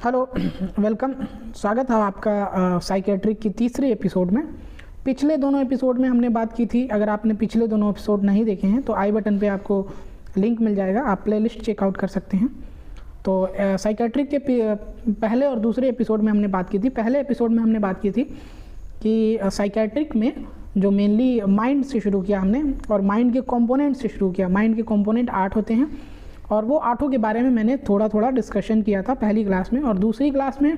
Hello welcome. स्वागत है आपका साइकेट्रिक की तीसरे एपिसोड में। पिछले दोनों एपिसोड में हमने बात की थी, अगर आपने पिछले दोनों एपिसोड नहीं देखे हैं तो आई बटन पे आपको लिंक मिल जाएगा, आप प्लेलिस्ट चेकआउट कर सकते हैं। तो साइकेट्रिक के पहले और दूसरे एपिसोड में हमने बात की थी। पहले एपिसोड में हमने बात की थी कि साइकेट्रिक में जो मेनली माइंड से शुरू किया हमने और माइंड के कंपोनेंट से शुरू किया। माइंड के कंपोनेंट 8 होते हैं और वो 8 के बारे में मैंने थोड़ा डिस्कशन किया था पहली क्लास में। और दूसरी क्लास में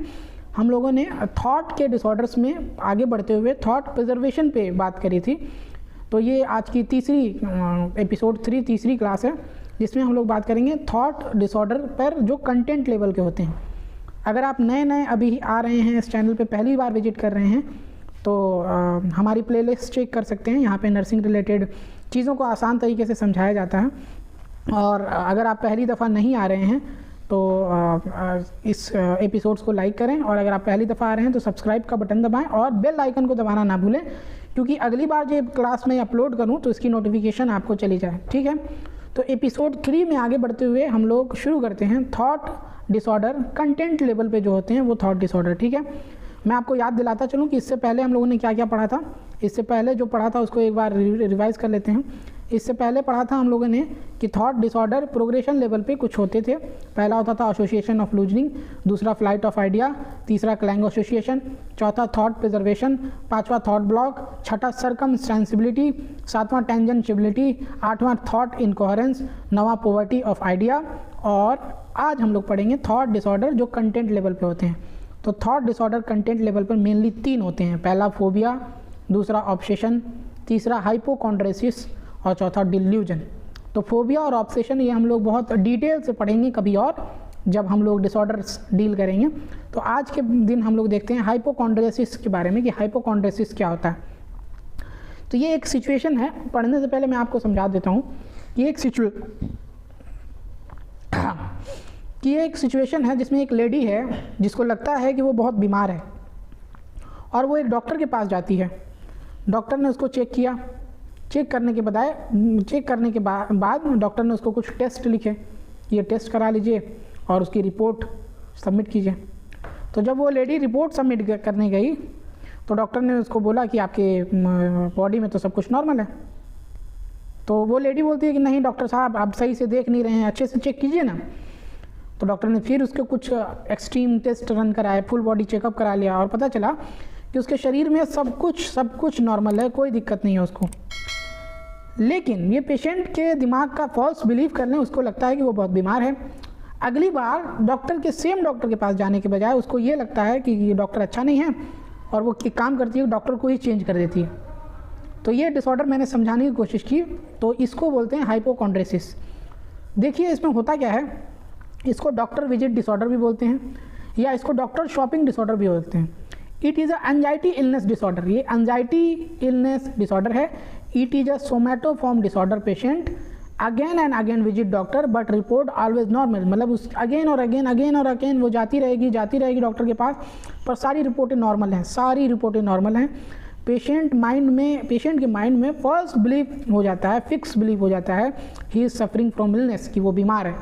हम लोगों ने थॉट के डिसऑर्डर्स में आगे बढ़ते हुए थॉट प्रिजर्वेशन पे बात करी थी। तो ये आज की तीसरी एपिसोड 3 तीसरी क्लास है, जिसमें हम लोग बात करेंगे थॉट डिसऑर्डर पर जो कंटेंट लेवल के होते हैं। अगर आप नए अभी आ रहे हैं, इस चैनल पे पहली बार विजिट कर रहे हैं, तो हमारी प्लेलिस्ट चेक कर सकते हैं। यहाँ पे नर्सिंग रिलेटेड चीज़ों को आसान तरीके से समझाया जाता है। और अगर आप पहली दफ़ा नहीं आ रहे हैं तो इस एपिसोड्स को लाइक करें, और अगर आप पहली दफ़ा आ रहे हैं तो सब्सक्राइब का बटन दबाएं और बेल आइकन को दबाना ना भूलें, क्योंकि अगली बार जब क्लास में अपलोड करूं तो इसकी नोटिफिकेशन आपको चली जाए। ठीक है, तो एपिसोड 3 में आगे बढ़ते हुए हम लोग शुरू करते हैं थॉट डिसऑर्डर कंटेंट लेवल पे जो होते हैं वो थॉट डिसऑर्डर। ठीक है, मैं आपको याद दिलाता चलूँ कि इससे पहले हम लोगों ने क्या क्या पढ़ा था। इससे पहले जो पढ़ा था उसको एक बार रिवाइज कर लेते हैं। इससे पहले पढ़ा था हम लोगों ने कि थॉट डिसऑर्डर प्रोग्रेशन लेवल पे कुछ होते थे। पहला होता था एसोसिएशन ऑफ लूजनिंग, दूसरा फ्लाइट ऑफ आइडिया, तीसरा क्लैंग एसोसिएशन, चौथा थॉट प्रिजर्वेशन, पांचवा थॉट ब्लॉक, छठा सरकमस्टेंसिबिलिटी, सातवां टेंजेंशियबिलिटी, आठवां थॉट इनकोहेरेंस, नौवां पॉवर्टी ऑफ आइडिया। और आज हम लोग पढ़ेंगे थॉट डिसऑर्डर जो कंटेंट लेवल पे होते हैं। तो थॉट डिसऑर्डर कंटेंट लेवल पर मेनली 3 होते हैं। पहला फोबिया, दूसरा ऑब्सेशन, तीसरा हाइपोकॉन्ड्रेसिस और चौथा डिल्यूजन। तो फोबिया और ऑब्सेशन ये हम लोग बहुत डिटेल से पढ़ेंगे कभी और, जब हम लोग डिसऑर्डर्स डील करेंगे। तो आज के दिन हम लोग देखते हैं हाइपोकॉन्ड्रेसिस के बारे में कि हाइपोकॉन्ड्रेसिस क्या होता है। तो ये एक सिचुएशन है, पढ़ने से पहले मैं आपको समझा देता हूँ कि एक सिचुएशन है जिसमें एक लेडी है जिसको लगता है कि वो बहुत बीमार है और वो एक डॉक्टर के पास जाती है। डॉक्टर ने उसको चेक किया। चेक करने के बाद डॉक्टर ने उसको कुछ टेस्ट लिखे, ये टेस्ट करा लीजिए और उसकी रिपोर्ट सबमिट कीजिए। तो जब वो लेडी रिपोर्ट सबमिट करने गई तो डॉक्टर ने उसको बोला कि आपके बॉडी में तो सब कुछ नॉर्मल है। तो वो लेडी बोलती है कि नहीं डॉक्टर साहब, आप सही से देख नहीं रहे हैं, अच्छे से चेक कीजिए ना। तो डॉक्टर ने फिर उसके कुछ एक्सट्रीम टेस्ट रन कराए, फुल बॉडी चेकअप करा लिया और पता चला कि उसके शरीर में सब कुछ नॉर्मल है, कोई दिक्कत नहीं है उसको। लेकिन ये पेशेंट के दिमाग का फॉल्स बिलीफ करने उसको लगता है कि वो बहुत बीमार है। अगली बार सेम डॉक्टर के पास जाने के बजाय उसको ये लगता है कि ये डॉक्टर अच्छा नहीं है और वो काम करती है डॉक्टर को ही चेंज कर देती है। तो ये डिसऑर्डर मैंने समझाने की कोशिश की। तो इसको बोलते हैं हाइपोकॉन्ड्रेसिस। देखिए इसमें होता क्या है, इसको डॉक्टर विजिट डिसऑर्डर भी बोलते हैं या इसको डॉक्टर शॉपिंग डिसऑर्डर भी बोलते हैं। It is a anxiety illness disorder. ये एंजाइटी इलनेस डिसऑर्डर है। It is a somatoform disorder. Patient again and again visit doctor but report always normal. मतलब उस अगेन और अगेन वो जाती रहेगी डॉक्टर के पास, पर सारी रिपोर्टें नॉर्मल हैं। पेशेंट के माइंड में फॉल्स बिलीफ हो जाता है, फिक्स बिलीफ हो जाता है he is suffering from illness, कि वो बीमार है।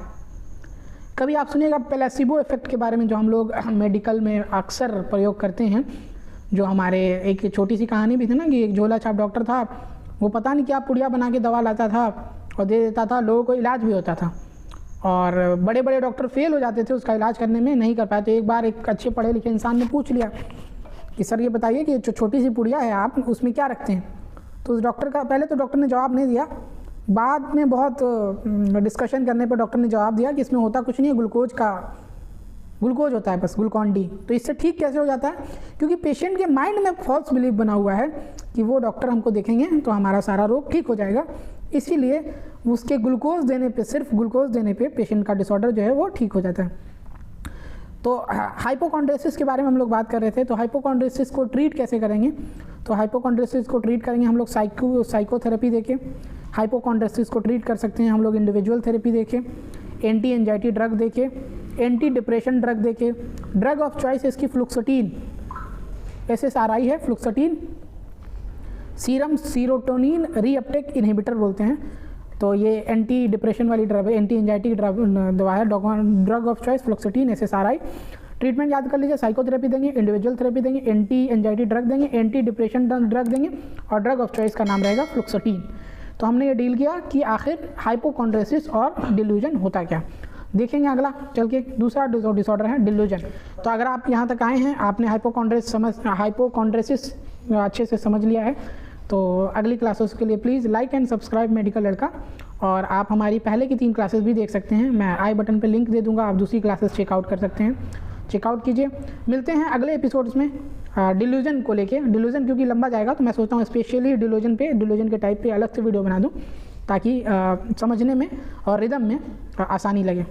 कभी आप सुनिएगा प्लेसिबो इफेक्ट के बारे में, जो हम लोग मेडिकल में अक्सर प्रयोग करते हैं। जो हमारे एक छोटी सी कहानी भी थी ना कि एक झोला छाप डॉक्टर था, वो पता नहीं क्या पुड़िया बना के दवा लाता था और दे देता था, लोगों को इलाज भी होता था। और बड़े बड़े डॉक्टर फेल हो जाते थे उसका इलाज करने में, नहीं कर पाए। तो एक बार एक अच्छे पढ़े लिखे इंसान ने पूछ लिया कि सर ये बताइए कि जो छोटी सी पुड़िया है आप उसमें क्या रखते हैं। तो उस डॉक्टर का पहले तो डॉक्टर ने जवाब नहीं दिया, बाद में बहुत डिस्कशन करने पर डॉक्टर ने जवाब दिया कि इसमें होता कुछ नहीं है, ग्लूकोज होता है बस, ग्लूकॉन डी। तो इससे ठीक कैसे हो जाता है? क्योंकि पेशेंट के माइंड में फॉल्स बिलीफ बना हुआ है कि वो डॉक्टर हमको देखेंगे तो हमारा सारा रोग ठीक हो जाएगा, इसीलिए उसके सिर्फ ग्लूकोज देने पे पेशेंट का डिसऑर्डर जो है वो ठीक हो जाता है। तो हाइपोकॉन्ड्रेसिस के बारे में हम लोग बात कर रहे थे। तो हाइपोकॉन्ड्रेसिस को ट्रीट कैसे करेंगे? तो हाइपोकॉन्ड्रेसिस को ट्रीट करेंगे हम लोग साइकोथेरेपी देके। हाइपोकॉन्ड्रेसिस को ट्रीट कर सकते हैं हम लोग इंडिविजुअल थेरेपी देके, एंटी एंजाइटी ड्रग देके, एंटी डिप्रेशन ड्रग देके। ड्रग ऑफ चॉइस इसकी फ्लुक्सोटीन, SSRI है fluoxetine, serum serotonin reuptake inhibitor बोलते हैं। तो ये एंटी डिप्रेशन वाली ड्रग है, एंटी एंजाइटी दवा है। Drug of choice fluoxetine, SSRI। Treatment याद कर लीजिए, साइकोथेरेपी देंगे, इंडिविजुअल थेरेपी देंगे, एंटी एंजाइटी ड्रग देंगे, एंटी डिप्रेशन ड्रग देंगे और ड्रग ऑफ चॉइस का नाम रहेगा फ्लुक्सोटीन। तो हमने ये डील किया कि आखिर हाइपोकॉन्ड्रेसिस और डिल्यूजन होता क्या। देखेंगे अगला चल के दूसरा डिसऑर्डर है डिल्यूजन। तो अगर आप यहाँ तक आए हैं, आपने हाइपोकॉन्ड्रेसिस अच्छे से समझ लिया है, तो अगली क्लासेस के लिए please like and subscribe medical लड़का। और आप हमारी पहले की 3 क्लासेस भी देख सकते हैं, मैं आई बटन पे लिंक दे दूंगा, आप दूसरी क्लासेस चेकआउट कर सकते हैं, चेकआउट कीजिए। मिलते हैं अगले एपिसोड्स में डिल्यूजन को लेके। डिल्यूजन क्योंकि लंबा जाएगा तो मैं सोचता हूँ स्पेशली डिल्यूजन के टाइप पे अलग से वीडियो बना दूँ ताकि समझने में और रिदम में आसानी लगे।